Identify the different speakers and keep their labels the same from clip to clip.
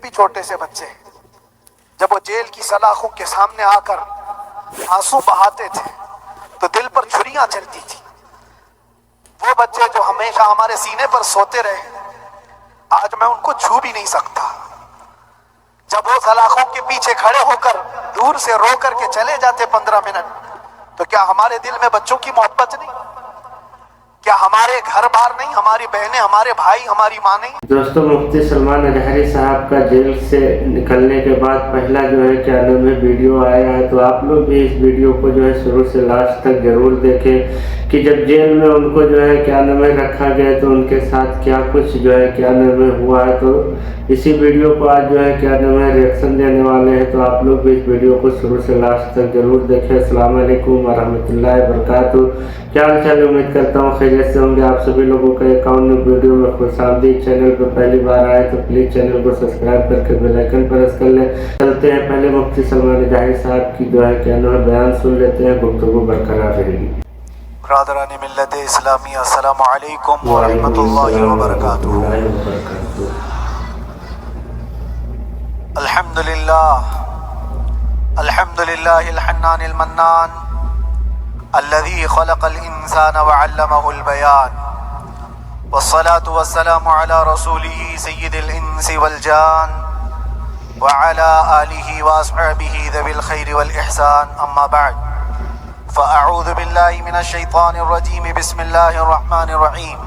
Speaker 1: بھی چھوٹے سے بچے جب وہ جیل کی سلاخوں کے سامنے آ کر آنسو بہاتے تھے تو دل پر چھریاں چلتی تھی. وہ بچے جو ہمیشہ ہمارے سینے پر سوتے رہے آج میں ان کو چھو بھی نہیں سکتا. جب وہ سلاخوں کے پیچھے کھڑے ہو کر دور سے رو کر کے چلے جاتے 15 منٹ تو کیا ہمارے دل میں بچوں کی محبت نہیں؟ کیا ہمارے گھر بار نہیں؟ ہماری بہنیں، ہمارے بھائی، ہماری ماں نہیں؟
Speaker 2: دوستوں، مفتی سلمان اظہری صاحب کا جیل سے نکلنے کے بعد پہلا جو ہے کیا نام ہے ویڈیو آیا ہے، تو آپ لوگ بھی اس ویڈیو کو جو ہے شروع سے لاسٹ تک ضرور دیکھیں کہ جب جیل میں ان کو جو ہے کیا نام ہے رکھا گیا تو ان کے ساتھ کیا کچھ جو ہے کیا نام ہے ہوا ہے. تو اسی ویڈیو کو آج جو ہے کیا نام ہے ریئیکشن دینے والے ہیں، تو آپ لوگ بھی اس ویڈیو کو شروع سے لاسٹ تک ضرور دیکھیں. السلام علیکم ورحمۃ اللہ وبرکاتہ. کیا حال چال؟ امید کرتا ہوں خیریت سے ہوں گے. آپ سبھی لوگوں کا اکاؤنٹ ویڈیو میں خوش آمدید. چینل پر پہلی بار آئے تو پلیز چینل کو سبسکرائب کر کے بیل آئیکن پریس کر لیں. چلتے ہیں پہلے مفتی سلمان اظہری صاحب کی جو ہے کیا نام ہے بیان سن لیتے ہیں، گفتگو برقرار رہے گی.
Speaker 1: برادران ملت اسلامیہ، السلام علیکم ورحمۃ اللہ وبرکاتہ. الحمد للہ الحنان المنان الذي خلق الانسان وعلمه البيان، والصلاة والسلام على رسوله سيد الانس والجان وعلى آله واصحابه ذوي الخير والإحسان. اما بعد فأعوذ بالله من الشيطان الرجيم. بسم الله الرحمن الرحيم.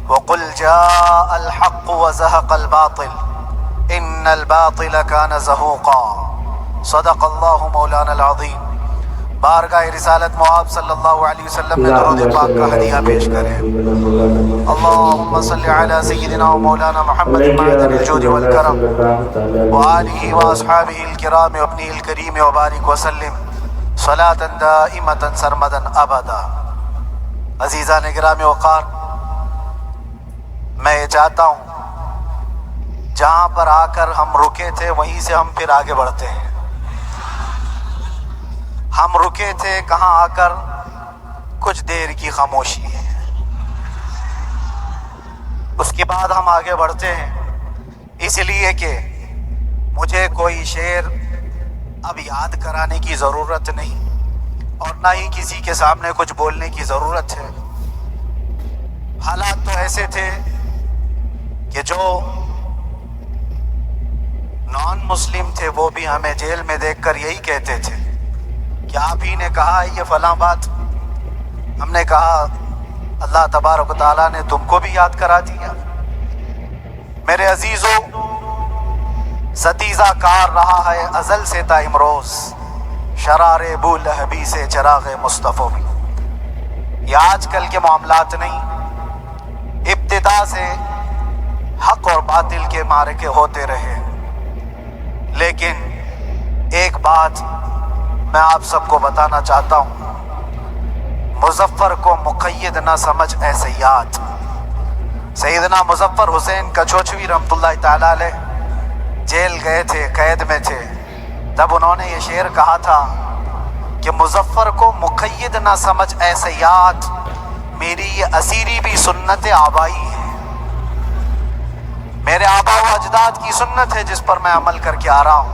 Speaker 1: وقل جاء الحق وزهق الباطل ان الباطل كان زهوقا. صدق الله مولانا العظیم. بارگاہ رسالت معاب صلی اللہ علیہ وسلم میں درود پاک کا ہدیہ پیش کریں. اللہم صلی علی سیدنا و مولانا محمد معدن الجود والکرم وآلہ واصحابہ الکرام وابنہ الکریم وبارک وسلم صلاة دائمة سرمدا ابدا. عزیزان گرامی وقار، میں یہ چاہتا ہوں جہاں پر آ کر ہم رکے تھے وہیں سے ہم پھر آگے بڑھتے ہیں. ہم رکے تھے کہاں آ کر؟ کچھ دیر کی خاموشی ہے، اس کے بعد ہم آگے بڑھتے ہیں. اس لیے کہ مجھے کوئی شعر اب یاد کرانے کی ضرورت نہیں اور نہ ہی کسی کے سامنے کچھ بولنے کی ضرورت ہے. حالات تو ایسے تھے کہ جو نان مسلم تھے وہ بھی ہمیں جیل میں دیکھ کر یہی کہتے تھے کہ آپ ہی نے کہا یہ فلاں بات. ہم نے کہا اللہ تبارک و تعالیٰ نے تم کو بھی یاد کرا دیا. میرے عزیزوں، ستیزہ کار رہا ہے ازل سے تا امروز، شرار بو لہبی سے چراغ مصطفیٰ بھی. یہ آج کل کے معاملات نہیں، ابتدا سے حق اور باطل کے معرکے ہوتے رہے. لیکن ایک بات میں آپ سب کو بتانا چاہتا ہوں، مظفر کو مقید نہ سمجھ اے سیاد. سیدنا مظفر حسین کچوچوی رحمۃ اللہ تعالیٰ علیہ جیل گئے تھے، قید میں تھے. تب انہوں نے یہ شعر کہا تھا کہ مظفر کو مقید نہ سمجھ اے سیاد، میری یہ اسیری بھی سنت آبائی ہے. میرے آبا و اجداد کی سنت ہے جس پر میں عمل کر کے آ رہا ہوں.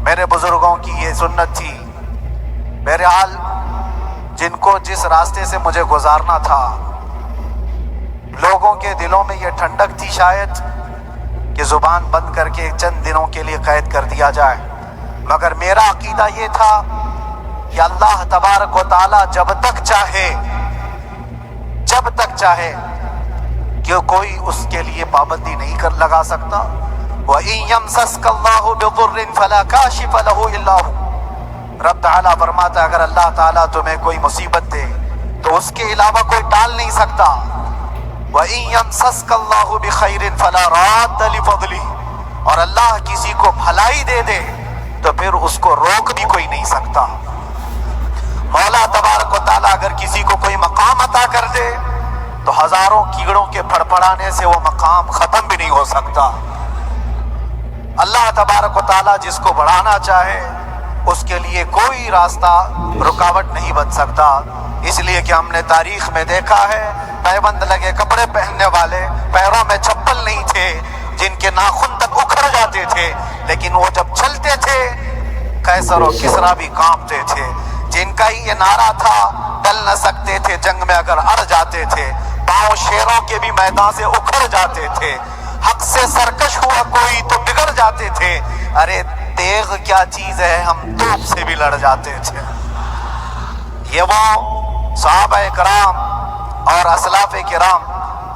Speaker 1: میرے بزرگوں کی یہ سنت تھی. بہرحال جن کو جس راستے سے مجھے گزارنا تھا، لوگوں کے دلوں میں یہ ٹھنڈک تھی شاید کہ زبان بند کر کے چند دنوں کے لیے قید کر دیا جائے. مگر میرا عقیدہ یہ تھا کہ اللہ تبارک و تعالیٰ جب تک چاہے کہ کوئی اس کے لیے پابندی نہیں لگا سکتا. وَإِن يَمْسَسْكَ اللَّهُ بِضُرٍّ فَلَا كَاشِفَ لَهُ إِلَّا هُوَ. رب تعالیٰ فرماتا ہے اگر اللہ تعالیٰ تمہیں کوئی مصیبت دے تو اس کے علاوہ کوئی ٹال نہیں سکتا. وَإِن يَمْسَسْكَ اللَّهُ بِخَيْرٍ فَلَا رَادَّ لِفَضْلِهِ. اور اللہ کسی کو بھلائی دے دے تو پھر اس کو روک بھی کوئی نہیں سکتا. مولا تبارک و تعالیٰ اگر کسی کو کوئی مقام عطا کر دے تو ہزاروں کیڑوں کے پھڑپڑانے سے وہ مقام ختم بھی نہیں ہو سکتا. اللہ تبارک و تعالیٰ جس کو بڑھانا چاہے اس کے لیے کوئی راستہ رکاوٹ نہیں بن سکتا. اس لیے کہ ہم نے تاریخ میں دیکھا ہے پیبند لگے کپڑے پہننے والے پیروں میں چپل نہیں تھے، جن کے ناخن تک اکھڑ جاتے تھے لیکن وہ جب چلتے تھے قیصر و کسریٰ بھی کانپتے تھے، جن کا ہی یہ نعرہ تھا ٹل نہ سکتے تھے جنگ میں اگر اڑ جاتے تھے، پاؤں شیروں کے بھی میدان سے اکھڑ جاتے تھے، حق سے سرکش ہوا کوئی تو بگڑ جاتے تھے، ارے تیغ کیا چیز ہے ہم توپ سے بھی لڑ جاتے تھے۔ یہ وہ صحابہ کرام اور اسلاف کرام،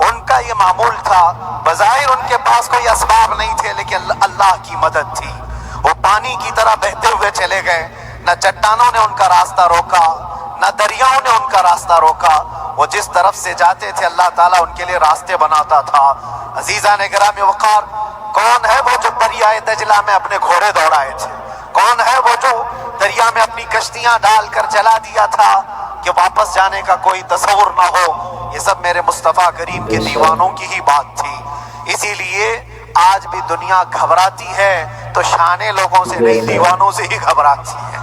Speaker 1: ان کا یہ معمول تھا۔ بظاہر ان کے پاس کوئی اسباب نہیں تھے لیکن اللہ کی مدد تھی، وہ پانی کی طرح بہتے ہوئے چلے گئے، نہ چٹانوں نے ان کا راستہ روکا، نہ دریاؤں نے ان کا راستہ روکا، وہ جس طرف سے جاتے تھے اللہ تعالیٰ ان کے لیے راستے بناتا تھا۔ عزیزان گرامی وقار، کون ہے وہ جو دریائے دجلہ میں اپنے گھوڑے دوڑائے تھے؟ کون ہے وہ جو دریا میں اپنی کشتیاں ڈال کر چلا دیا تھا کہ واپس جانے کا کوئی تصور نہ ہو؟ یہ سب میرے مصطفیٰ کریم کے دیوانوں کی ہی بات تھی۔ اسی لیے آج بھی دنیا گھبراتی ہے تو شانے لوگوں سے نہیں، دیوانوں سے ہی گھبراتی ہے۔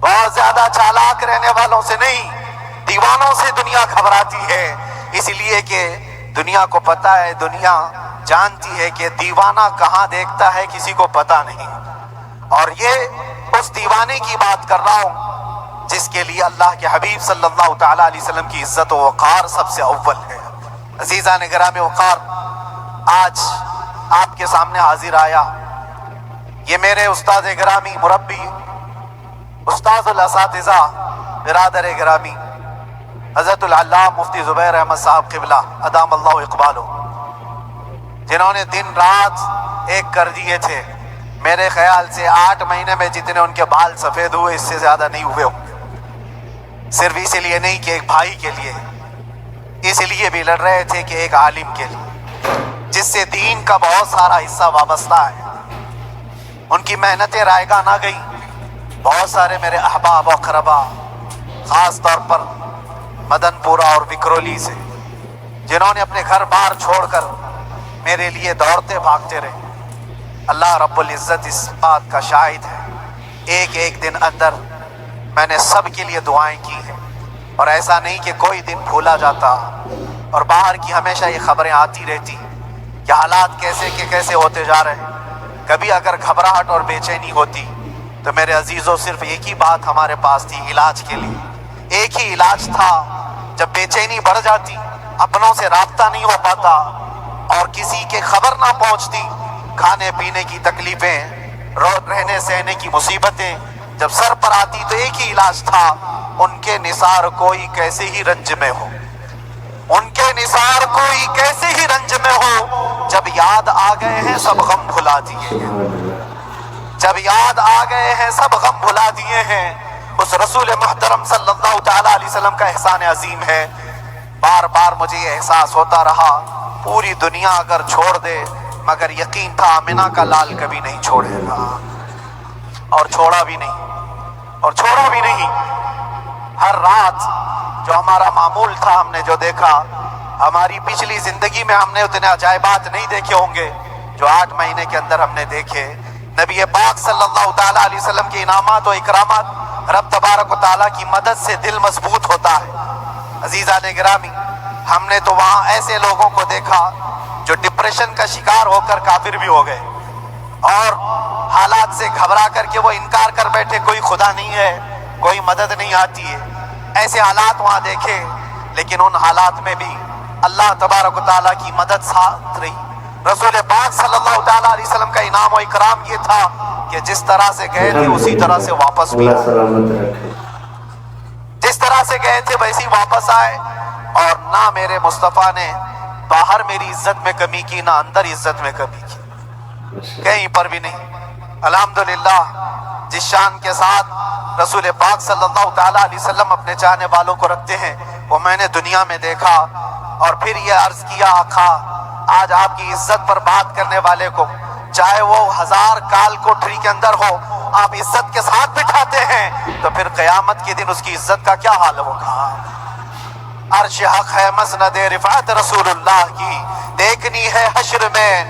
Speaker 1: بہت زیادہ چالاک رہنے والوں سے نہیں، دیوانوں سے دنیا گھبراتی ہے، اس لیے کہ دنیا کو پتا ہے، دنیا جانتی ہے کہ دیوانہ کہاں دیکھتا ہے کسی کو پتا نہیں۔ اور یہ اس دیوانے کی بات کر رہا ہوں جس کے لیے اللہ کے حبیب صلی اللہ تعالیٰ علیہ وسلم کی عزت و وقار سب سے اول ہے۔ عزیزان گرامی وقار، آج آپ کے سامنے حاضر آیا، یہ میرے استاد گرامی، مربی، استاد الاساتذہ، برادر گرامی حضرت العلامہ مفتی زبیر احمد صاحب قبلہ ادام اللہ اقبالہ، جنہوں نے دن رات ایک کر دیے تھے۔ میرے خیال سے 8 مہینے میں جتنے ان کے بال سفید ہوئے اس سے زیادہ نہیں ہوئے ہوں، صرف اس لیے نہیں کہ ایک بھائی کے لیے، اس لیے بھی لڑ رہے تھے کہ ایک عالم کے لیے جس سے دین کا بہت سارا حصہ وابستہ ہے۔ ان کی محنتیں رائگاں نہ گئیں۔ بہت سارے میرے احباب و اقربا، خاص طور پر مدن پورہ اور وکرولی سے، جنہوں نے اپنے گھر بار چھوڑ کر میرے لیے دوڑتے بھاگتے رہے، اللہ رب العزت اس بات کا شاہد ہے، ایک ایک دن اندر میں نے سب کے لیے دعائیں کی ہیں، اور ایسا نہیں کہ کوئی دن بھولا جاتا، اور باہر کی ہمیشہ یہ خبریں آتی رہتی کہ حالات کیسے کے کیسے ہوتے جا رہے ہیں۔ کبھی اگر گھبراہٹ اور بے چینی ہوتی تو میرے عزیزوں صرف ایک ہی بات ہمارے پاس تھی علاج کے لیے، ایک ہی علاج تھا۔ جب بے چینی بڑھ جاتی، اپنوں سے رابطہ نہیں ہو پاتا اور کسی کے خبر نہ پہنچتی، کھانے پینے کی تکلیفیں، رہنے سہنے کی مصیبتیں جب سر پر آتی تو ایک ہی علاج تھا، ان کے نثار کوئی کیسے ہی رنج میں ہو، ان کے نثار کوئی کیسے ہی رنج میں ہو، جب یاد آ گئے ہیں سب غم بھلا دیے ہیں، جب یاد آ گئے ہیں سب غم بھلا دیے ہیں۔ اس رسول محترم صلی اللہ تعالیٰ علیہ وسلم کا احسان عظیم ہے۔ بار بار مجھے یہ احساس ہوتا رہا، پوری دنیا اگر چھوڑ دے مگر یقین تھا آمنہ کا لال کبھی نہیں چھوڑے گا، اور چھوڑا بھی نہیں۔ ہر رات جو ہمارا معمول تھا، ہم نے جو دیکھا، ہماری پچھلی زندگی میں ہم نے اتنے عجائبات نہیں دیکھے ہوں گے جو 8 مہینے کے اندر ہم نے دیکھے۔ نبی پاک صلی اللہ تعالیٰ علیہ وسلم کے انعامات و اکرامات، رب تبارک و تعالیٰ کی مدد سے دل مضبوط ہوتا ہے۔ عزیزان گرامی، ہم نے تو وہاں ایسے لوگوں کو دیکھا جو ڈپریشن کا شکار ہو کر کافر بھی ہو گئے، اور حالات سے گھبرا کر کے وہ انکار کر بیٹھے، کوئی خدا نہیں ہے، کوئی مدد نہیں آتی ہے۔ ایسے حالات وہاں دیکھے، لیکن ان حالات میں بھی اللہ تبارک و تعالیٰ کی مدد ساتھ رہی۔ رسول پاک صلی اللہ تعالیٰ علیہ وسلم کا انعام و اکرام یہ تھا کہ جس طرح سے گئے تھے اسی طرح سے واپس بھی آئے، جس طرح سے گئے تھے ویسی واپس آئے، اور نہ میرے مصطفیٰ نے باہر میری عزت میں کمی کی، نہ اندر عزت میں کمی کی، کہیں پر بھی نہیں۔ الحمدللہ، جس شان کے ساتھ رسول پاک صلی اللہ تعالیٰ علیہ وسلم اپنے چاہنے والوں کو رکھتے ہیں، وہ میں نے دنیا میں دیکھا، اور پھر یہ عرض کیا آقا، آج آپ کی عزت پر بات کرنے والے کو چاہے وہ 1000 کال کوٹری کے اندر ہو، آپ عزت کے ساتھ بٹھاتے ہیں تو پھر قیامت کے دن اس کی عزت کا کیا حال ہوگا؟ عرش حق ہے مسند رفعت رسول اللہ کی، دیکھنی ہے حشر میں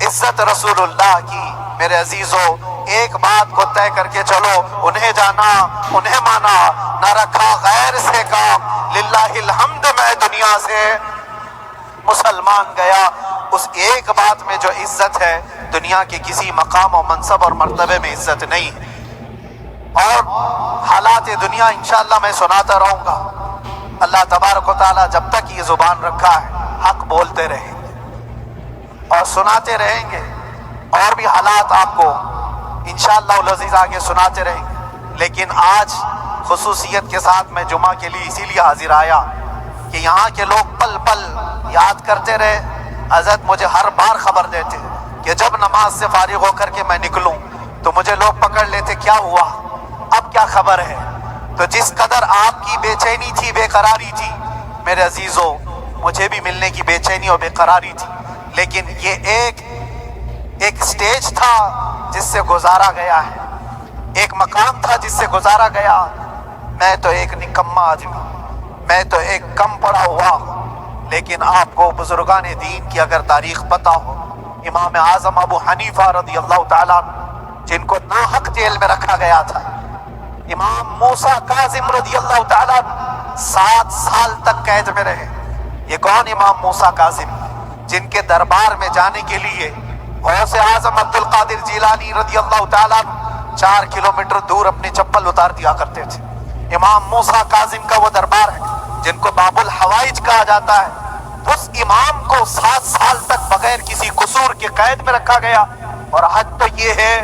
Speaker 1: عزت رسول اللہ کی۔ میرے عزیزو، ایک بات کو طے کر کے چلو، انہیں جانا، انہیں مانا، نہ رکھا غیر سے کام، للہ الحمد میں دنیا سے مسلمان گیا، اس ایک بات میں جو عزت ہے دنیا کے کسی مقام و منصب اور مرتبے میں عزت نہیں ہے۔ اور حالات دنیا انشاءاللہ میں سناتا رہوں گا۔ اللہ تبارک و تعالیٰ جب تک یہ زبان رکھا ہے حق بولتے رہیں گے اور سناتے رہیں گے، اور بھی حالات آپ کو انشاءاللہ العزیز آگے سناتے رہیں گے۔ لیکن آج خصوصیت کے ساتھ میں جمعہ کے لیے اسی لیے حاضر آیا کہ یہاں کے لوگ پل پل یاد کرتے رہے۔ حضرت مجھے ہر بار خبر دیتے کہ جب نماز سے فارغ ہو کر کے میں نکلوں تو مجھے لوگ پکڑ لیتے، کیا ہوا، اب کیا خبر ہے؟ تو جس قدر آپ کی بے چینی تھی، بے قراری تھی، میرے عزیزو مجھے بھی ملنے کی بے چینی اور بے قراری تھی، لیکن یہ ایک سٹیج تھا جس سے گزارا گیا ہے، ایک مقام تھا جس سے گزارا گیا۔ میں تو ایک نکما آدمی، میں تو ایک کم پڑا ہوا، لیکن آپ کو بزرگان دین کی اگر تاریخ پتہ ہو، امام اعظم ابو حنیفہ رضی اللہ تعالیٰ جن کو ناحق جیل میں رکھا گیا تھا، امام موسیٰ کاظم رضی اللہ تعالیٰ 7 سال تک قید میں رہے۔ یہ کون امام موسیٰ کاظم؟ جن کے دربار میں جانے کے لیے غوث اعظم عبد القادر جیلانی رضی اللہ تعالیٰ 4 کلومیٹر دور اپنی چپل اتار دیا کرتے تھے۔ امام موسیٰ کاظم کا وہ دربار ہے جن کو باب الحوائج کہا جاتا ہے۔ اس امام کو 7 سال تک بغیر کسی قصور کے قید میں رکھا گیا، اور حد تو یہ ہے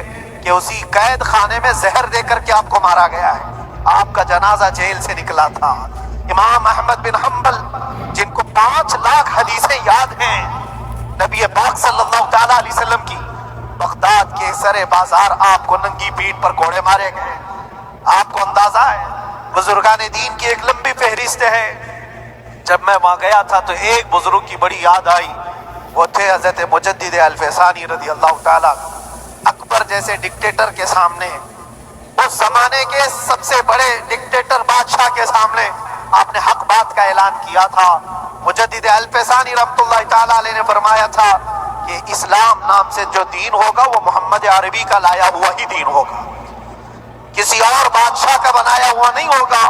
Speaker 1: کہ اسی قید خانے میں زہر دے کر کے آپ کو مارا گیا ہے۔ آپ کا جنازہ جیل سے نکلا تھا۔ امام احمد بن حنبل جن کو 5 لاکھ حدیثیں یاد ہیں نبی پاک صلی اللہ تعالیٰ علیہ وسلم کی، بغداد کے سرے بازار آپ کو ننگی پیٹھ پر کوڑے مارے گئے۔ آپ کو اندازہ ہے بزرگان دین کی ایک لمبی فہرست ہے۔ جب میں وہاں گیا تھا تو ایک بزرگ کی بڑی یاد آئی، وہ تھے حضرت مجدد الفسانی رضی اللہ تعالیٰ۔ اکبر جیسے ڈکٹیٹر کے سامنے، اس زمانے کے سب سے بڑے ڈکٹیٹر بادشاہ کے سامنے آپ نے حق بات کا اعلان کیا تھا۔ مجدد الفسانی رحمۃ اللہ تعالیٰ علیہ نے فرمایا تھا کہ اسلام نام سے جو دین ہوگا وہ محمد عربی کا لایا ہوا ہی دین ہوگا، کسی اور بادشاہ کا بنایا ہوا نہیں ہوگا۔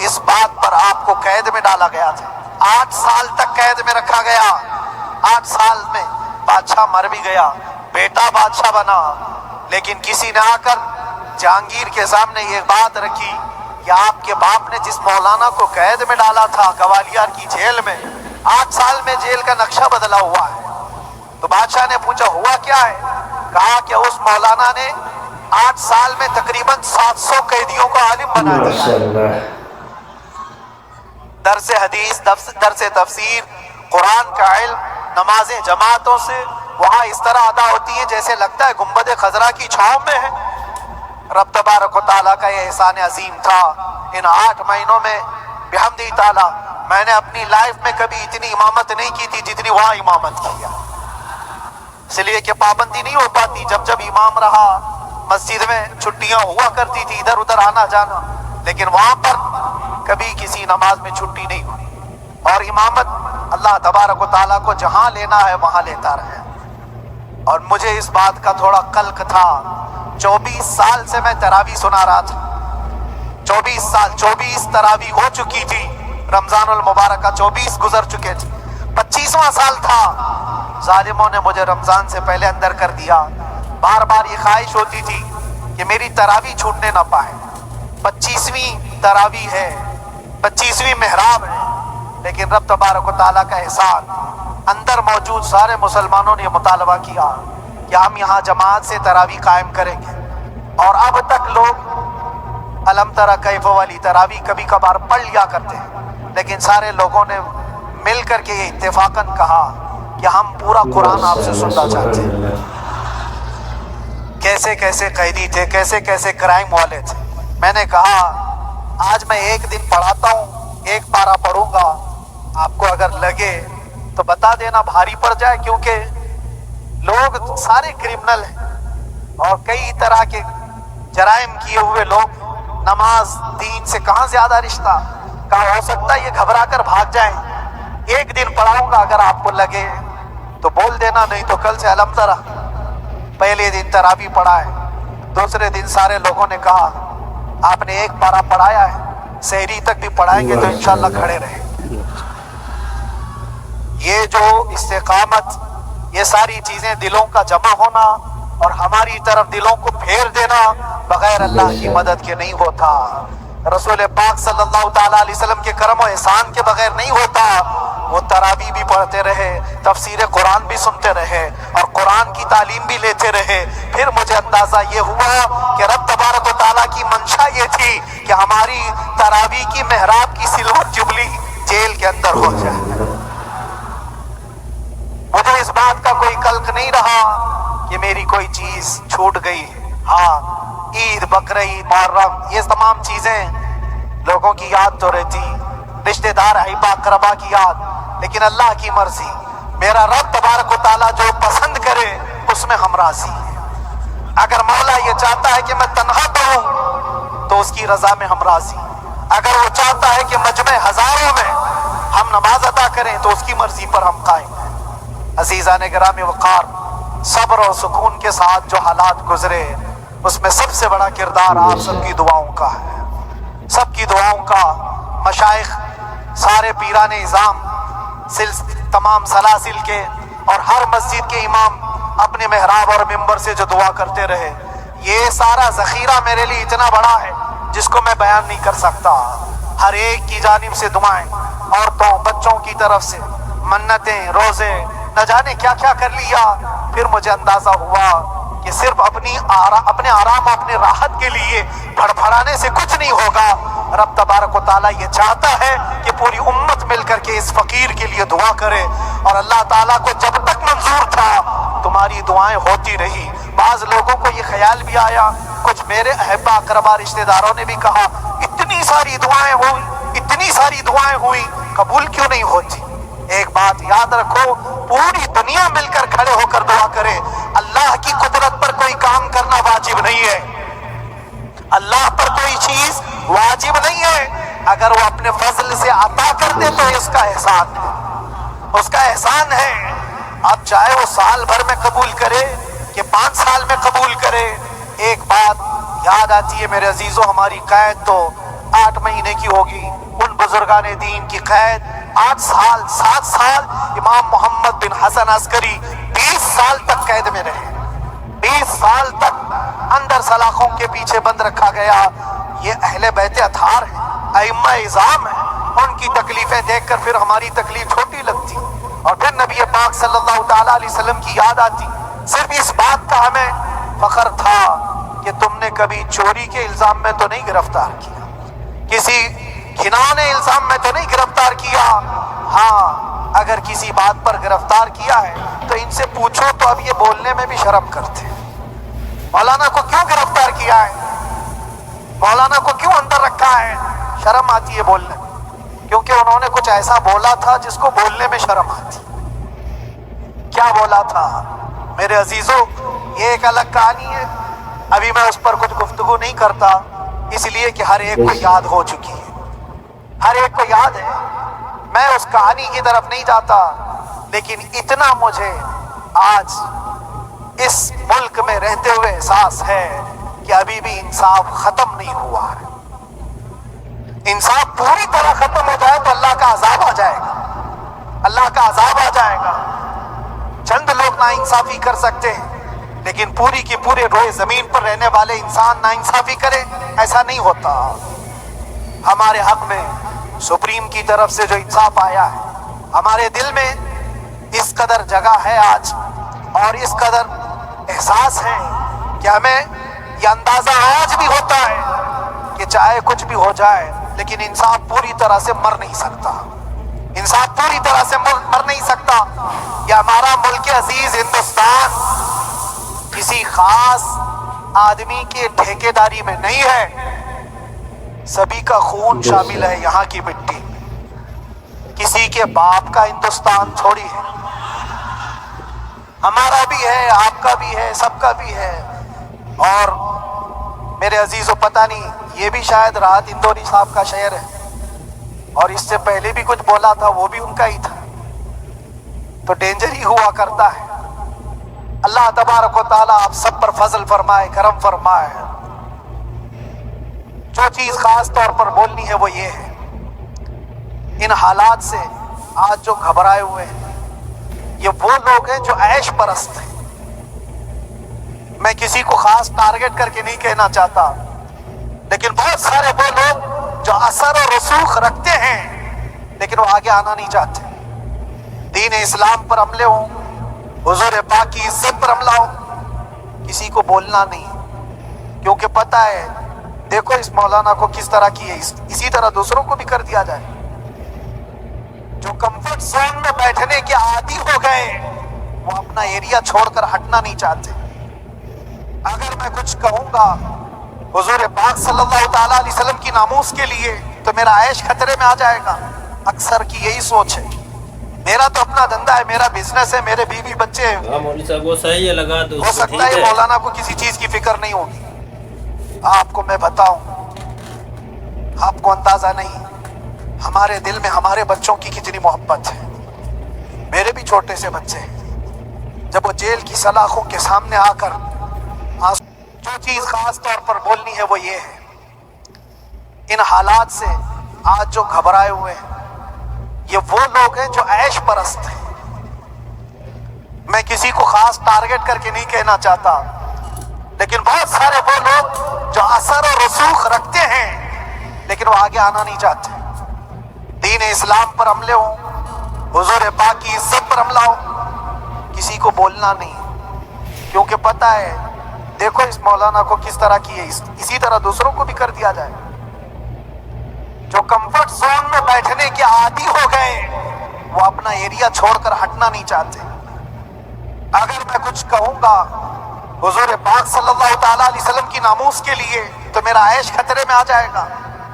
Speaker 1: اس بات پر آپ کو قید میں ڈالا گیا تھا، 8 سال تک قید میں رکھا گیا۔ 8 سال میں بادشاہ مر بھی گیا، بیٹا بادشاہ بنا، لیکن کسی نے آ کر جہانگیر کے سامنے یہ بات رکھی کہ آپ کے باپ نے جس مولانا کو قید میں ڈالا تھا گوالیار کی جیل میں، 8 سال میں جیل کا نقشہ بدلا ہوا ہے۔ تو بادشاہ نے پوچھا ہوا کیا ہے؟ کہا کہ اس مولانا نے 8 سال میں تقریباً 700 قیدیوں کو عالم بنا دیا۔ درس حدیث، درس تفسیر، قرآن کا علم، نمازیں جماعتوں سے وہاں اس طرح ادا ہوتی ہیں جیسے لگتا ہے گنبد خضرا کی چھاؤں میں ہے۔ رب تبارک و تعالیٰ کا یہ احسان عظیم تھا۔ ان 8 مہینوں میں بحمدہ تعالیٰ میں نے اپنی لائف میں کبھی اتنی امامت نہیں کی تھی جتنی وہاں امامت کیا، اس لیے کہ پابندی نہیں ہو پاتی۔ جب جب امام رہا مسجد میں چھٹیاں ہوا کرتی تھی، ادھر ادھر آنا جانا، لیکن وہاں پر کبھی کسی نماز میں چھٹی نہیں ہوئی۔ اور امامت اللہ تبارک و تعالیٰ کو جہاں لینا ہے وہاں لیتا رہے۔ اور مجھے اس بات کا تھوڑا قلق تھا، 24 سال سے میں تراویح سنا رہا تھا، 24 تراویح ہو چکی تھی، رمضان المبارک کا 24 گزر چکے تھے، 25واں سال تھا، ظالموں نے مجھے رمضان سے پہلے اندر کر دیا۔ بار بار یہ خواہش ہوتی تھی کہ میری تراویح چھوٹنے نہ پائے، 25ویں تراویح ہے، 25ویں محراب ہے، لیکن رب تبارک و تعالیٰ کا احسان، اندر موجود سارے مسلمانوں نے یہ مطالبہ کیا کہ ہم یہاں جماعت سے تراویح قائم کریں گے۔ اور اب تک لوگ الم تری کیف والی تراویح کبھی کبھار پڑھ لیا کرتے ہیں، لیکن سارے لوگوں نے مل کر کے یہ اتفاقاً کہا کہ ہم پورا قرآن آپ سے سننا چاہتے ہیں۔ کیسے کیسے قیدی تھے، کیسے کیسے کرائم والے تھے۔ میں نے کہا آج میں ایک دن پڑھاتا ہوں، ایک پارہ پڑھوں گا، آپ کو اگر لگے تو بتا دینا، بھاری پڑ جائے، کیونکہ لوگ سارے کرمنل ہیں اور کئی طرح کے جرائم کیے ہوئے لوگ، نماز دین سے کہاں زیادہ رشتہ، کہاں ہو سکتا ہے یہ گھبرا کر بھاگ جائیں۔ ایک دن پڑھاؤں گا، اگر آپ کو لگے تو بول دینا، نہیں تو کل سے الم تری۔ پہلے دن تراویح پڑھا ہے، دوسرے دن سارے لوگوں نے کہا آپ نے ایک پارہ پڑھایا ہے، سحری تک بھی پڑھائیں گے تو انشاءاللہ کھڑے رہیں۔ یہ جو استقامت یہ ساری چیزیں دلوں کا جمع ہونا اور ہماری طرف دلوں کو پھیر دینا بغیر اللہ کی مدد کے نہیں ہوتا، رسول پاک صلی اللہ تعالیٰ علیہ وسلم کے کرم و احسان کے بغیر نہیں ہوتا۔ وہ تراویح بھی پڑھتے رہے، تفسیر قرآن بھی سنتے رہے اور قرآن کی تعلیم بھی لیتے رہے۔ پھر مجھے اندازہ یہ ہوا کہ رب تبارک و تعالیٰ کی منشا یہ تھی کہ ہماری تراویح کی محراب کی سلور جبلی جیل کے اندر ہو جائے۔ مجھے اس بات کا کوئی قلق نہیں رہا کہ میری کوئی چیز چھوٹ گئی۔ ہاں، عید، بقرعید، محرم، یہ تمام چیزیں لوگوں کی یاد تو رہتی، رشتہ دار، احباب اقربا کی یاد، لیکن اللہ کی مرضی، میرا رب تبارک و تعالیٰ جو پسند کرے اس میں ہم راضی ہیں۔ اگر مولا یہ چاہتا ہے کہ میں تنہا پڑھوں تو اس کی رضا میں ہم راضی، اگر وہ چاہتا ہے کہ مجمع ہزاروں میں ہم نماز ادا کریں تو اس کی مرضی پر ہم قائم ہیں۔ عزیزان گرامی وقار، صبر اور سکون کے ساتھ جو حالات گزرے اس میں سب سے بڑا کردار آپ سب کی دعاؤں کا ہے، سب کی دعاؤں کا۔ مشائخ، سارے پیران اعظام، تمام سلاسل کے اور ہر مسجد کے امام اپنے محراب اور ممبر سے جو دعا کرتے رہے، یہ سارا ذخیرہ میرے لیے اتنا بڑا ہے جس کو میں بیان نہیں کر سکتا۔ ہر ایک کی جانب سے دعائیں، عورتوں، بچوں کی طرف سے منتیں، روزے، نہ جانے کیا کیا کر لیا۔ پھر مجھے اندازہ ہوا کہ صرف اپنے آرام، اپنے راحت کے لیے پھڑپھڑانے سے کچھ نہیں ہوگا۔ رب تبارک و تعالیٰ یہ چاہتا ہے کہ پوری امت مل کر کے اس فقیر کے لیے دعا کرے، اور اللہ تعالیٰ کو جب تک منظور تھا تمہاری دعائیں ہوتی رہی۔ بعض لوگوں کو یہ خیال بھی آیا، کچھ میرے احبا اقربا رشتہ داروں نے بھی کہا اتنی ساری دعائیں ہوئی، اتنی ساری دعائیں ہوئی، قبول کیوں نہیں ہوتی؟ ایک بات یاد رکھو، پوری دنیا مل کر کھڑے ہو کر دعا کرے، اللہ کی قدرت پر کوئی کام کرنا واجب نہیں ہے، اللہ پر کوئی چیز واجب نہیں ہے، اگر وہ اپنے فضل سے عطا کر دے تو اس کا احسان ہے، اس کا احسان ہے۔ اب چاہے وہ سال بھر میں قبول کرے کہ 5 سال میں قبول کرے، ایک بات یاد آتی ہے میرے عزیزو، ہماری قید تو 8 مہینے کی ہوگی، ان بزرگان دین کی قید 8 سال، 7 سال۔ امام محمد بن حسن عسکری 20 سال تک قید میں رہے، 20 سال تک اندر سلاخوں کے پیچھے بند رکھا گیا۔ یہ اہل بیت اطہار ہیں، ائمہ اعظام ہیں، ان کی تکلیفیں دیکھ کر پھر ہماری تکلیف چھوٹی لگتی، اور پھر نبی پاک صلی اللہ تعالیٰ علیہ وسلم کی یاد آتی۔ صرف اس بات کا ہمیں فخر تھا کہ تم نے کبھی چوری کے الزام میں تو نہیں گرفتار کیا، کسی گھناؤنے الزام میں تو نہیں گرفتار کیا۔ ہاں، اگر کسی بات پر گرفتار کیا ہے تو ان سے پوچھو تو اب یہ بولنے میں بھی شرم کرتے ہیں، مولانا کو کیوں گرفتار کیا ہے، مولانا کو کیوں اندر رکھا ہے، شرم آتی ہے بولنے میں، کیونکہ انہوں نے کچھ ایسا بولا تھا جس کو بولنے میں شرم آتی۔ کیا بولا تھا میرے عزیزو؟ یہ ایک الگ کہانی ہے، ابھی میں اس پر کچھ گفتگو نہیں کرتا، اس لیے کہ ہر ایک کو یاد ہو چکی ہے، ہر ایک کو یاد ہے، میں اس کہانی کی طرف نہیں جاتا، لیکن اتنا مجھے آج اس ملک میں رہتے ہوئے احساس ہے کہ ابھی بھی انصاف ختم نہیں ہوا ہے۔ انصاف پوری طرح ختم ہو جائے تو اللہ کا عذاب آ جائے گا، اللہ کا عذاب آ جائے گا۔ چند لوگ ناانصافی کر سکتے ہیں، لیکن پوری کی پورے روئے زمین پر رہنے والے انسان ناانصافی کرے، ایسا نہیں ہوتا۔ ہمارے حق میں سپریم کی طرف سے جو انصاف آیا ہے، ہمارے دل میں اس قدر جگہ ہے آج، اور اس قدر احساس ہے کہ ہمیں یہ اندازہ آج بھی ہوتا ہے کہ چاہے کچھ بھی ہو جائے لیکن انصاف پوری طرح سے مر نہیں سکتا، انصاف پوری طرح سے مر نہیں سکتا۔ یہ ہمارا ملک عزیز ہندوستان کسی خاص آدمی کے ٹھیکیداری میں نہیں ہے، سبھی کا خون شامل ہے یہاں کی مٹی میں، کسی کے باپ کا ہندوستان تھوڑی ہے، ہمارا بھی ہے، آپ کا بھی ہے، سب کا بھی ہے۔ اور میرے عزیزو، پتہ نہیں یہ بھی شاید راحت اندوری صاحب کا شعر ہے، اور اس سے پہلے بھی کچھ بولا تھا وہ بھی ان کا ہی تھا، تو ڈینجر ہی ہوا کرتا ہے۔ اللہ تبارک و تعالیٰ آپ سب پر فضل فرمائے، کرم فرمائے۔ جو چیز خاص طور پر بولنی ہے وہ یہ ہے، ان حالات سے آج جو گھبرائے ہوئے ہیں، یہ وہ لوگ ہیں جو عیش پرست ہیں. میں کسی کو خاص ٹارگٹ کر کے نہیں کہنا چاہتا، لیکن بہت سارے وہ لوگ جو اثر و رسوخ رکھتے ہیں لیکن وہ آگے آنا نہیں چاہتے. دین اسلام پر حملے ہوں، حضور پاک کی عزت پر حملہ ہو، کسی کو بولنا نہیں، کیونکہ پتہ ہے دیکھو اس مولانا کو کس طرح کی ہے، اسی طرح دوسروں کو بھی کر دیا جائے. جو کمفرٹ زون میں بیٹھنے کے عادی ہو گئے وہ اپنا ایریا چھوڑ کر ہٹنا نہیں چاہتے. اگر میں کچھ کہوں گا حضور پاک صلی اللہ تعالیٰ علیہ وسلم کی ناموس کے لیے تو میرا عیش خطرے میں آ جائے گا. اکثر کی یہی سوچ ہے. میرا تو اپنا دھندا ہے، میرا بزنس ہے، میرے بیوی بچے ہیں.
Speaker 3: مولوی صاحب وہ صحیح ہے، لگا دو.
Speaker 1: ہو سکتا ہے مولانا کو کسی چیز کی فکر نہیں ہوگی. آپ کو میں بتاؤں، آپ کو اندازہ نہیں ہمارے دل میں ہمارے بچوں کی کتنی محبت ہے. میرے بھی چھوٹے سے بچے ہیں. جب وہ جیل کی سلاخوں کے سامنے آ کر جو چیز خاص طور پر بولنی ہے وہ یہ ہے، ان حالات سے آج جو گھبرائے ہوئے ہیں یہ وہ لوگ ہیں جو عیش پرست ہیں. میں کسی کو خاص ٹارگٹ کر کے نہیں کہنا چاہتا، لیکن بہت سارے وہ لوگ جو اثر و رسوخ رکھتے ہیں لیکن وہ آگے آنا نہیں چاہتے. دین اسلام پر حملے ہوں، حضور پاک کی عزت پر حملہ ہو، کسی کو بولنا نہیں، کیونکہ پتہ ہے دیکھو اس مولانا کو کس طرح کی ہے، اسی طرح دوسروں کو بھی کر دیا جائے. جو کمفرٹ زون میں بیٹھنے کے عادی ہو گئے وہ اپنا ایریا چھوڑ کر ہٹنا نہیں چاہتے. اگر میں کچھ کہوں گا حضور پاک صلی اللہ تعالیٰ علیہ وسلم کی ناموس کے لیے تو میرا عیش خطرے میں آ جائے گا.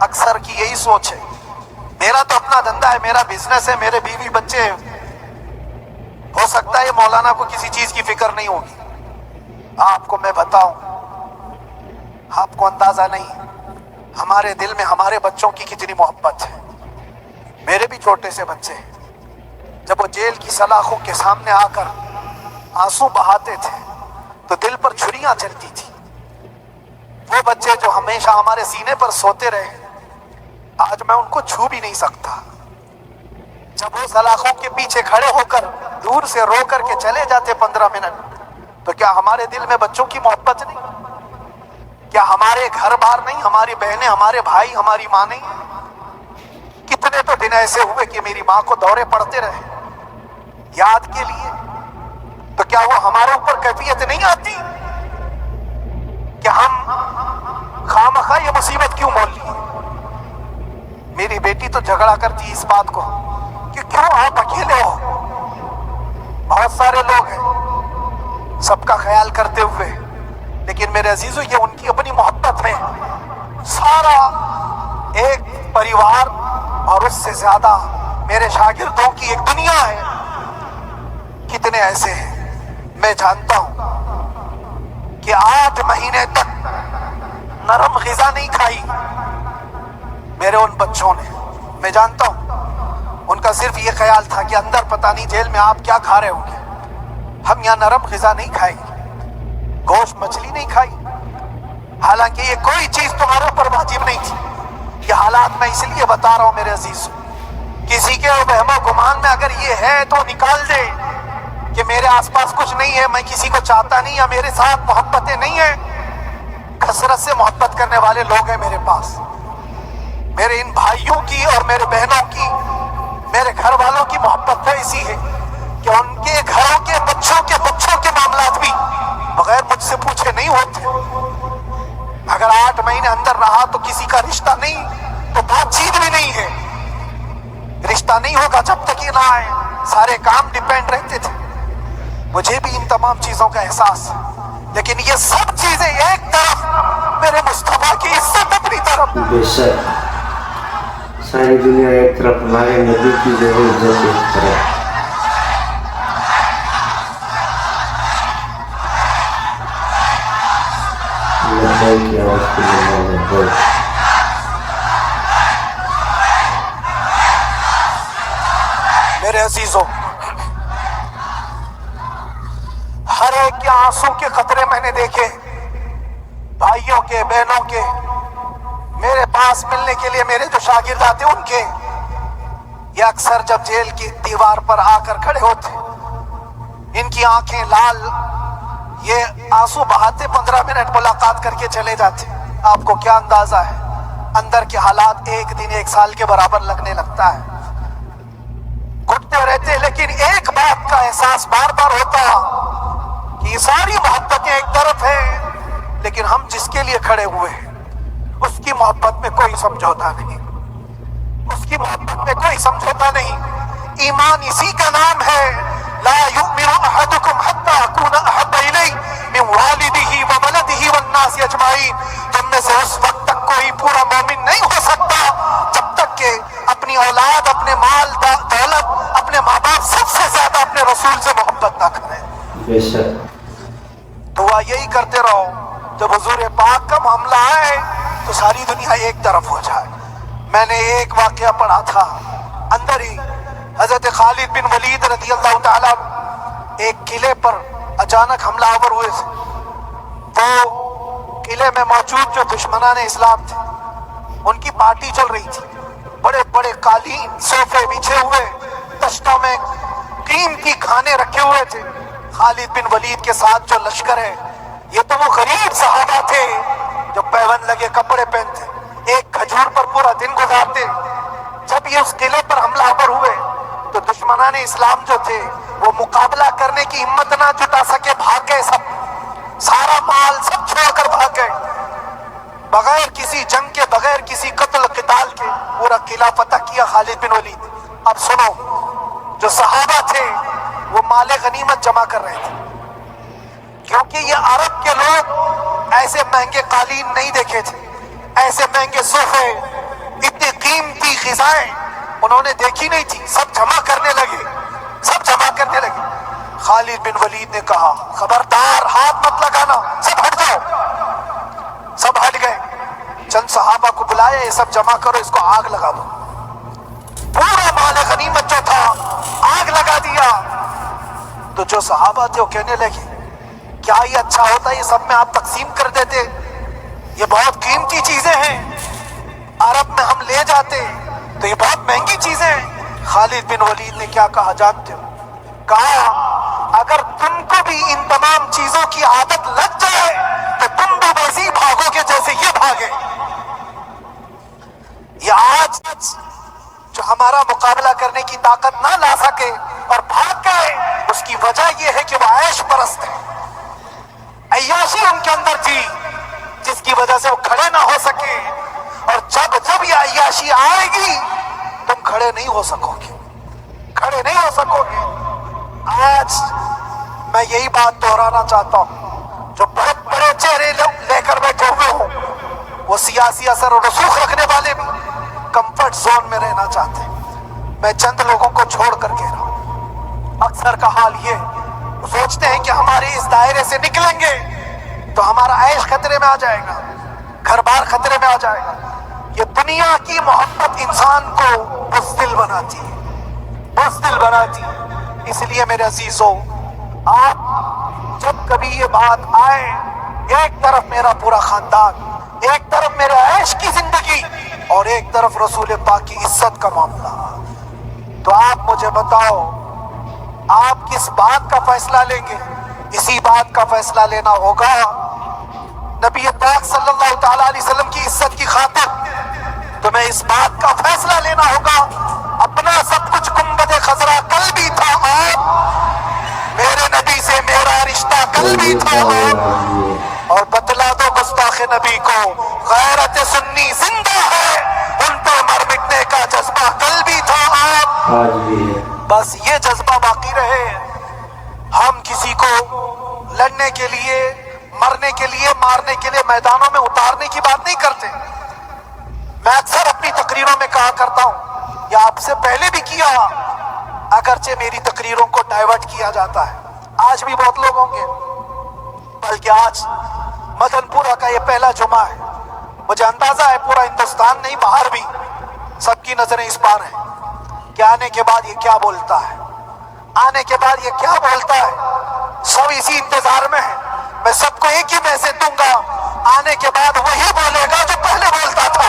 Speaker 1: اکثر کی یہی سوچ ہے. میرا تو اپنا دھندا ہے، میرا بزنس ہے، میرے بیوی بچے ہیں. ہو سکتا ہے مولانا کو کسی چیز کی فکر نہیں ہوگی. آپ کو میں بتاؤں، آپ کو اندازہ نہیں ہمارے دل میں ہمارے بچوں کی کتنی محبت ہے. میرے بھی چھوٹے سے بچے ہیں. جب وہ جیل کی سلاخوں کے سامنے آ کر آنسو بہاتے تھے تو دل پر چھریاں چلتی تھی. وہ بچے جو ہمیشہ ہمارے سینے پر سوتے رہے آج میں ان کو چھو بھی نہیں سکتا. جب وہ سلاخوں کے پیچھے کھڑے ہو کر دور سے رو کر کے چلے جاتے 15 منٹ تو کیا ہمارے دل میں بچوں کی محبت نہیں؟ کیا ہمارے گھر بار نہیں، ہماری بہنیں، ہمارے بھائی، ہماری ماں نہیں؟ کتنے تو دن ایسے ہوئے کہ میری ماں کو دورے پڑتے رہے یاد کے لیے. تو کیا وہ ہمارے اوپر کیفیت نہیں آتی کہ ہم خواہ یہ مصیبت کیوں مول لی؟ میری بیٹی تو جھگڑا کرتی اس بات کو کہ کیوں آپ اکیلے ہو، بہت سارے لوگ ہیں سب کا خیال کرتے ہوئے. لیکن میرے عزیزو یہ ان کی اپنی محبت ہے. سارا ایک پریوار اور اس سے زیادہ میرے شاگردوں کی ایک دنیا ہے. کتنے ایسے ہیں میں جانتا ہوں کہ 8 مہینے تک نرم غذا نہیں کھائی میرے ان بچوں نے. میں جانتا ہوں ان کا صرف یہ خیال تھا کہ اندر پتہ نہیں جیل میں آپ کیا کھا رہے ہوں گے. ہم یہاں نرم غذا نہیں کھائیں گے، گوشت مچھلی نہیں کھائی، حالانکہ یہ کوئی چیز تمہارے اوپر واجب نہیں تھی. یہ حالات میں اس لیے بتا رہا ہوں میرے عزیز، کسی کے وہم و گمان میں اگر یہ ہے تو نکال دے کہ میرے آس پاس کچھ نہیں ہے، میں کسی کو چاہتا نہیں یا میرے ساتھ محبتیں نہیں ہیں. کثرت سے محبت کرنے والے لوگ ہیں میرے پاس. میرے ان بھائیوں کی اور میرے بہنوں کی، میرے گھر والوں کی محبت ایسی ہے کہ ان کے گھروں کے بچوں کے معاملات بھی بغیر مجھ سے پوچھے نہیں ہوتے. اگر 8 مہینے اندر رہا تو کسی کا رشتہ نہیں تو بات چیت بھی نہیں ہے. رشتہ نہیں ہوگا جب تک یہ نہ آئے. سارے کام ڈیپینڈ رہتے تھے. مجھے بھی ان تمام چیزوں کا احساس ہے، لیکن یہ سب چیزیں ایک طرف، میرے مصطفیٰ کی عزت اپنی طرف.
Speaker 2: بے شک ساری دنیا ایک طرف، ہمارے نبی کی جو ہے عزت ایک طرف. کی آواز کو لگا
Speaker 1: میرے عزیزوں، ہر ایک کے آنسوں کے قطرے میں نے دیکھے، بھائیوں کے، بہنوں کے. میرے پاس ملنے کے لیے میرے جو شاگرد آتے ان کے، یہ اکثر جب جیل کی دیوار پر آ کر کھڑے ہوتے ان کی آنکھیں لال، یہ آنسو بہاتے 15 منٹ ملاقات کر کے چلے جاتے. آپ کو کیا اندازہ ہے اندر کے حالات ایک دن 1 سال کے برابر لگنے لگتا ہے. گھٹتے رہتے، لیکن ایک بات کا احساس بار بار ہوتا کہ یہ ساری محبتیں ایک طرف ہیں، لیکن ہم جس کے لیے کھڑے ہوئے ہیں اس کی محبت میں کوئی سمجھوتا نہیں، اس کی محبت میں کوئی سمجھوتا نہیں. ایمان اسی کا نام ہے، لا یؤمن احدکم حتی اکون احب الیہ من والدہ وولدہ والناس اجمعین. تم میں سے اس وقت تک کوئی پورا مومن نہیں ہو سکتا جب تک کہ اپنی اولاد، اپنے مال دولت، اپنے ماں باپ، سب سے زیادہ اپنے رسول سے محبت نہ کرے.
Speaker 2: بے شک.
Speaker 1: دعا یہی کرتے رہو جب حضور پاک کا معاملہ آئے تو ساری دنیا ایک طرف ہو جائے. میں نے ایک واقعہ پڑھا تھا اندر ہی، حضرت خالد بن ولید رضی اللہ تعالیٰ ایک قلعے پر اچانک حملہ آور ہوئے تھے. وہ قلعے میں موجود جو دشمنان اسلام تھے ان کی پارٹی چل رہی تھی. بڑے بڑے قالین صوفے بچھے ہوئے، تشتوں میں قیمتی کھانے رکھے ہوئے تھے. خالد بن ولید کے ساتھ جو لشکر ہے یہ تو وہ غریب صحابہ تھے جو پیون لگے کپڑے پہنتے، ایک کھجور پر پورا دن گزارتے. جب یہ اس قلعے پر حملہ آور ہوئے تو دشمنان اسلام جو تھے وہ مقابلہ کرنے کی ہمت نہ جٹا سکے، بھاگ گئے. سارا مال سب چھوڑ کر بھاگ گئے، بغیر کسی جنگ کے، بغیر کسی قتل قتال کے پورا قلعہ فتح کیا خالد بن ولید. اب سنو، جو صحابہ تھے وہ مال غنیمت جمع کر رہے تھے، کیونکہ یہ عرب کے لوگ ایسے مہنگے قالین نہیں دیکھے تھے، ایسے مہنگے صوفے، اتنی قیمتی غذائیں انہوں نے دیکھی نہیں تھی. سب جمع کرنے لگے، سب جمع کرنے لگے. خالد بن ولید نے کہا خبردار ہاتھ مت لگانا، سب ہٹ جاؤ. سب ہٹ گئے. چند صحابہ کو بلایا، یہ سب جمع کرو، اس کو آگ لگا دو. پورا مال غنیمت جو تھا آگ لگا دیا. تو جو صحابہ تھے وہ کہنے لگے کیا یہ اچھا ہوتا یہ سب میں آپ تقسیم کر دیتے، یہ بہت قیمتی چیزیں ہیں، عرب میں ہم لے جاتے تو یہ بہت مہنگی چیزیں ہیں. خالد بن ولید نے کیا کہا جانتے ہو؟ کہا اگر تم کو بھی ان تمام چیزوں کی عادت لگ جائے تو تم بھی ویسے ہی بھاگو گے جیسے یہ بھاگے. یہ آج جو ہمارا مقابلہ کرنے کی طاقت نہ لا سکے اور بھاگ گئے، اس کی وجہ یہ ہے کہ وہ عیش پرست ہے. عیاشی ان کے اندر تھی جس کی وجہ سے وہ کھڑے نہ ہو سکے. اور جب یہ عیاشی آئے گی تم کھڑے نہیں ہو سکو گے، کھڑے نہیں ہو سکو گے. آج میں یہی بات دہرانا چاہتا ہوں، جو بہت بڑے چہرے لے کر بیٹھے ہوئے ہوں، وہ سیاسی اثر و رسوخ رکھنے والے بھی کمفرٹ زون میں رہنا چاہتے ہیں. میں چند لوگوں کو چھوڑ کر کہہ رہا ہوں، اکثر کا حال یہ سوچتے ہیں کہ ہمارے اس دائرے سے نکلیں گے تو ہمارا عیش خطرے میں آ جائے گا، گھر بار خطرے میں آ جائے گا. یہ دنیا کی محبت انسان کو بزدل بناتی ہے، بزدل بناتی ہے. اس لیے میرے عزیزوں، آپ جب کبھی یہ بات آئے، ایک طرف میرا پورا خاندان، ایک طرف میرے عیش کی زندگی اور ایک طرف رسول پاک کی عزت کا معاملہ، تو آپ مجھے بتاؤ آپ کس بات کا فیصلہ لیں گے؟ اسی بات کا فیصلہ لینا ہوگا نبی پاک صلی اللہ تعالیٰ علیہ وسلم کی عزت کی خاطر. تمہیں اس بات کا فیصلہ لینا ہوگا، اپنا سب کچھ گنبد خضرا کل بھی تھا آپ، میرے نبی سے میرا رشتہ کل بھی تھا آپ، اور بتلا دو گستاخ نبی کو غیرت سنی زندہ ہے، ان پہ مر مٹنے کا جذبہ کل بھی تھا آپ،
Speaker 2: آج بھی ہے.
Speaker 1: بس یہ جذبہ باقی رہے. ہم کسی کو لڑنے کے لیے، مرنے کے لیے، مارنے کے لیے میدانوں میں اتارنے کی بات نہیں کرتے. میں اکثر اپنی تقریروں میں کہا کرتا ہوں، یا آپ سے پہلے بھی کیا، اگرچہ میری تقریروں کو ڈائیورٹ کیا جاتا ہے، آج بھی بہت لوگ ہوں گے، بلکہ آج مدن پورہ کا یہ پہلا جمعہ ہے. مجھے اندازہ ہے پورا ہندوستان نہیں، باہر بھی سب کی نظریں اس پار ہیں کہ آنے کے بعد یہ کیا بولتا ہے، آنے کے بعد یہ کیا بولتا ہے. سب اسی انتظار میں ہیں. میں سب کو ایک ہی میسج دوں گا، آنے کے بعد وہی بولے گا جو پہلے بولتا تھا.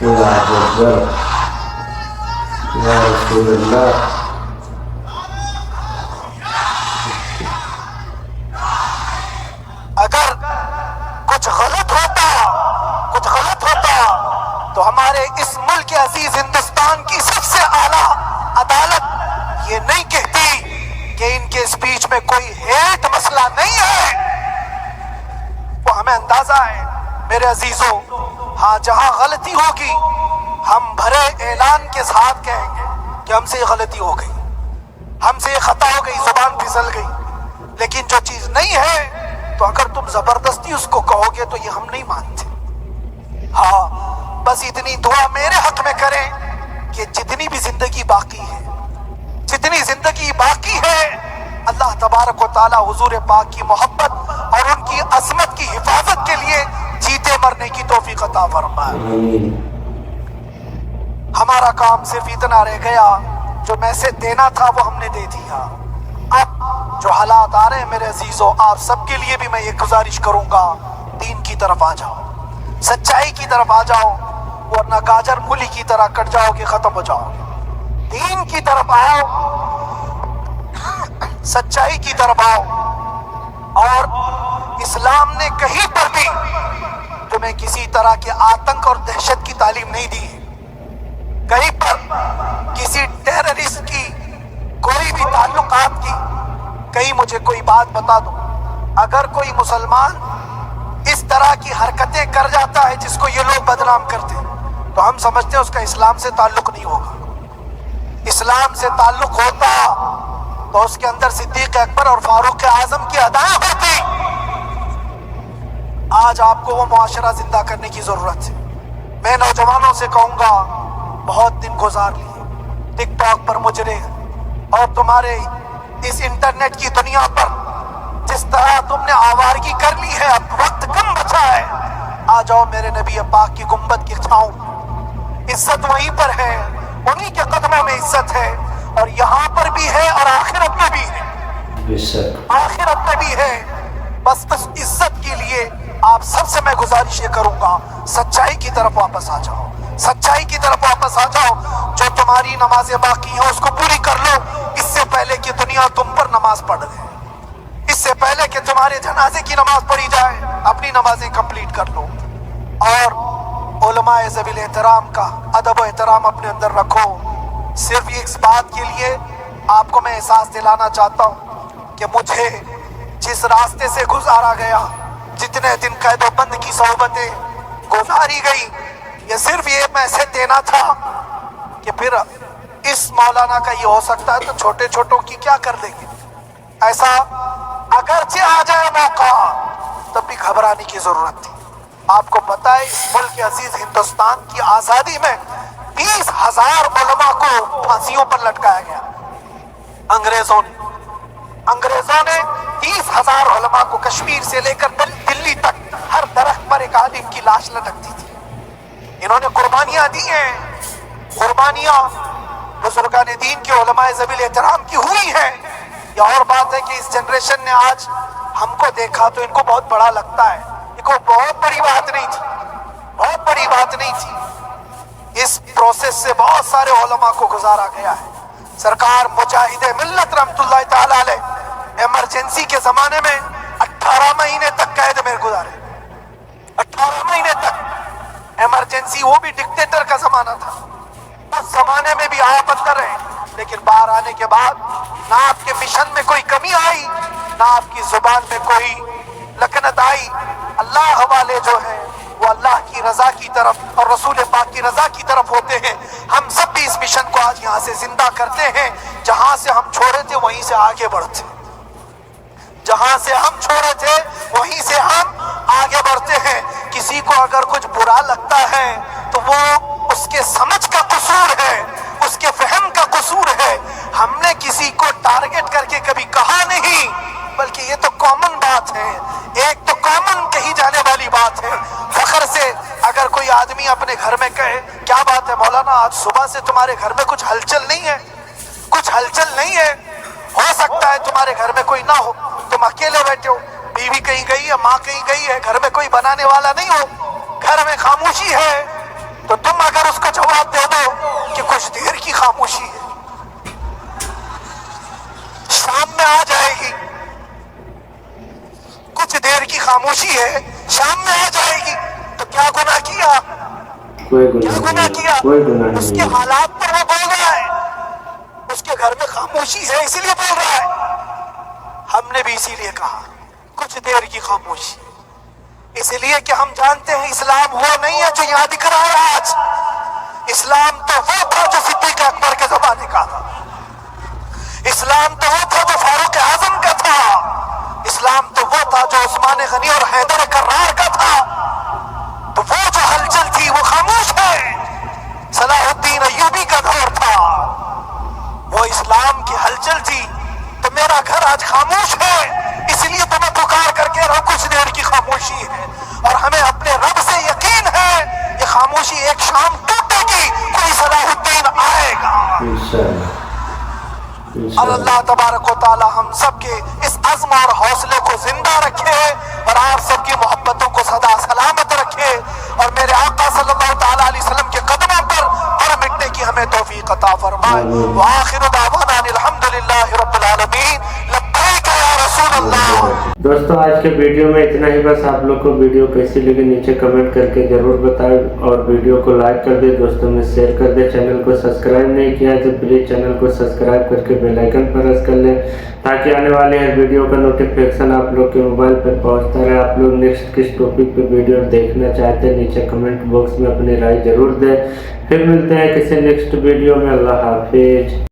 Speaker 2: اللہ اکبر، یا رسول اللہ.
Speaker 1: میں کوئی ہیٹ مسئلہ نہیں ہے، وہ ہمیں اندازہ ہے میرے عزیزوں۔ ہاں جہاں غلطی ہوگی ہم بھرے اعلان کے ساتھ کہیں گے کہ ہم سے یہ غلطی ہو گئی، ہم سے یہ خطا ہو گئی، زبان پھسل گئی، لیکن جو چیز نہیں ہے تو اگر تم زبردستی اس کو کہو گے تو یہ ہم نہیں مانتے۔ ہاں بس اتنی دعا میرے حق میں کریں کہ جتنی بھی زندگی باقی ہے، جتنی زندگی باقی ہے، اللہ تبارک و تعالی حضور پاک کی محبت اور ان کی عظمت کی حفاظت کے لیے جیتے مرنے کی توفیق عطا فرمائے۔ ہمارا کام صرف اتنا رہ گیا، جو میں سے دینا تھا وہ ہم نے دے دیا۔ اب جو حالات آ رہے ہیں میرے عزیزوں، آپ سب کے لیے بھی میں یہ گزارش کروں گا، دین کی طرف آ جاؤ، سچائی کی طرف آ جاؤ، ورنہ گاجر مولی کی طرح کٹ جاؤ گے، ختم ہو جاؤ گے۔ دین کی طرف آؤ، سچائی کی طرف آؤ، اور اسلام نے کہیں پر بھی تمہیں کسی طرح کے آتنک اور دہشت کی تعلیم نہیں دی ہے، کہیں پر کسی ٹیررسٹ کی کوئی بھی تعلقات کی۔ کہیں مجھے کوئی بات بتا دو، اگر کوئی مسلمان اس طرح کی حرکتیں کر جاتا ہے جس کو یہ لوگ بدنام کرتے ہیں، تو ہم سمجھتے ہیں اس کا اسلام سے تعلق نہیں ہوگا۔ اسلام سے تعلق ہوتا تو اس کے اندر صدیق اکبر اور فاروق اعظم کی ادائیں ہوتی۔ آج آپ کو وہ معاشرہ زندہ کرنے کی ضرورت ہے۔ میں نوجوانوں سے کہوں گا، بہت دن گزار لیے ٹک ٹاک پر مجرے، اور تمہارے اس انٹرنیٹ کی دنیا پر جس طرح تم نے آوارگی کر لی ہے، اب وقت کم بچا ہے۔ آ جاؤ میرے نبی پاک کی گنبد کی چھاؤں، عزت وہیں پر ہے، انہی کے قدموں میں عزت ہے، اور یہاں پر بھی ہے اور آخرت میں بھی ہے، آخرت میں بھی ہے۔ بس اس عزت کے لیے آپ سب سے میں گزارش یہ کروں گا، سچائی کی طرف واپس آ جاؤ، سچائی کی طرف واپس آ جاؤ۔ جو تمہاری نمازیں باقی ہیں اس کو پوری کر لو، اس سے پہلے کہ دنیا تم پر نماز پڑھ دے، اس سے پہلے کہ تمہارے جنازے کی نماز پڑھی جائے، اپنی نمازیں کمپلیٹ کر لو۔ اور علماء ذوی الاحترام کا ادب و احترام اپنے اندر رکھو۔ صرف اس بات کے لیے آپ کو میں احساس دلانا چاہتا ہوں کہ مجھے جس راستے سے گزارا گیا، جتنے دن قید و بند کی صحبتیں گزاری گئی، یہ صرف یہ میسج دینا تھا کہ پھر اس مولانا کا یہ ہو سکتا ہے تو چھوٹے چھوٹوں کی کیا کر دیں گے۔ ایسا اگرچہ آ جائے موقع تب بھی گھبرانے کی ضرورت تھی۔ آپ کو پتہ ہے اس ملک عزیز ہندوستان کی آزادی میں 20,000 علماء کو پھانسیوں پر لٹکایا گیا۔ انگریزوں نے 30,000 علماء کو کشمیر سے لے کر دلی تک ہر درخت پر ایک عالم کی لاش لٹکتی تھی۔ انہوں نے قربانیاں دی ہیں، قربانیاں بزرگان دین کے علماء ذوی الاحترام کی ہوئی ہیں۔ یہ اور بات ہے کہ اس جنریشن نے آج ہم کو دیکھا تو ان کو بہت بڑا لگتا ہے، یہ کوئی بہت بڑی بات نہیں تھی، بہت بڑی بات نہیں تھی۔ اس پروسیس سے بہت سارے علماء کو گزارا گیا ہے۔ سرکار مجاہد ملت رحمت اللہ تعالی علیہ ایمرجنسی کے زمانے میں 18 مہینے تک قید میں گزارے، 18 مہینے تک ایمرجنسی، وہ بھی ڈکٹیٹر کا زمانہ تھا۔ اس زمانے میں بھی آپ اندر رہے، لیکن باہر آنے کے بعد نہ آپ کے مشن میں کوئی کمی آئی، نہ آپ کی زبان میں کوئی لکنت آئی۔ اللہ والے جو ہیں وہ اللہ کی رضا کی طرف اور رسول پاک کی رضا کی طرف ہوتے ہیں۔ ہم سب بھی اس مشن کو آج یہاں سے زندہ کرتے ہیں، جہاں سے ہم چھوڑے تھے وہیں سے آگے بڑھتے ہیں، جہاں سے ہم چھوڑے تھے وہیں سے ہم آگے بڑھتے ہیں۔ کسی کو اگر کچھ برا لگتا ہے تو وہ اس کے سمجھ کا قصور ہے، اس کے فہم کا قصور ہے۔ ہم نے کسی کو ٹارگٹ کر کے کبھی کہا نہیں، بلکہ یہ تو کامن بات ہے، ایک تو کامن کہی جانے والی بات ہے۔ فخر سے اگر کوئی آدمی اپنے گھر میں کہے، کیا بات ہے مولانا آج صبح سے تمہارے گھر میں کچھ ہلچل نہیں ہے، کچھ ہلچل نہیں ہے، ہو سکتا ہے تمہارے گھر میں کوئی نہ ہو، تم اکیلے بیٹھے ہو، بیوی کہیں گئی ہے، ماں کہیں گئی ہے، گھر میں کوئی بنانے والا نہیں ہو، گھر میں خاموشی ہے، تو تم اگر اس کو جواب دے دو کہ کچھ دیر کی خاموشی ہے، شام میں آ جائے گی، کچھ دیر کی خاموشی ہے، شام میں آ جائے گی، تو کیا گناہ کیا؟ کیا گناہ کیا؟ اس کے حالات پر وہ بول رہا ہے، اس کے گھر میں خاموشی ہے اسی لیے بول رہا ہے۔ ہم نے بھی اسی لیے کہا کچھ دیر کی خاموشی، اس لیے کہ ہم جانتے ہیں اسلام وہ نہیں ہے جو یہاں دکھ رہا ہے آج. اسلام تو وہ تھا جو صدیق اکبر کے زمانے کا تھا، اسلام تو وہ تھا جو فاروق اعظم کا تھا، اسلام تو وہ تھا جو عثمان غنی اور حیدر کرار کا تھا. تو وہ جو ہلچل تھی وہ خاموش ہے. صلاح الدین ایوبی کا دور تھا، وہ اسلام کی ہلچل تھی. تو میرا گھر آج خاموش ہے، اس لیے تو میں پکار کر کے رہا کچھ دیر کی خاموشی ہے. اور ہمیں اپنے رب سے یقین ہے یہ خاموشی ایک شام ٹوٹے گی، کوئی صلاح الدین آئے گا. اور اللہ تبارک و تعالی ہم سب کے اس عزم اور حوصلے کو زندہ رکھے اور آپ سب کی محبتوں کو سدا سلامت رکھے اور میرے آقا صلی اللہ تعالی علیہ وسلم کے قدموں پر اور مٹنے کی ہمیں توفیق عطا فرمائے. وآخر دعوانا الحمدللہ رب العالمین. لبیک یا رسول اللہ.
Speaker 2: دوستوں آج کے ویڈیو میں اتنا ہی. بس آپ لوگ کو ویڈیو کیسی لگی نیچے کمنٹ کر کے ضرور بتائیں اور ویڈیو کو لائک کر دیں، دوستوں میں شیئر کر دیں. چینل کو سبسکرائب نہیں کیا تو پلیز چینل کو سبسکرائب کر کے بیل آئیکن پر پریس کر لیں تاکہ آنے والے ہر ویڈیو کا نوٹیفیکشن آپ لوگ کے موبائل پر پہنچتا رہے. آپ لوگ نیکسٹ کس ٹاپک پہ ویڈیو دیکھنا چاہتے ہیں نیچے کمنٹ باکس میں اپنی رائے ضرور دیں. پھر ملتے ہیں کسی نیکسٹ ویڈیو میں. اللہ حافظ.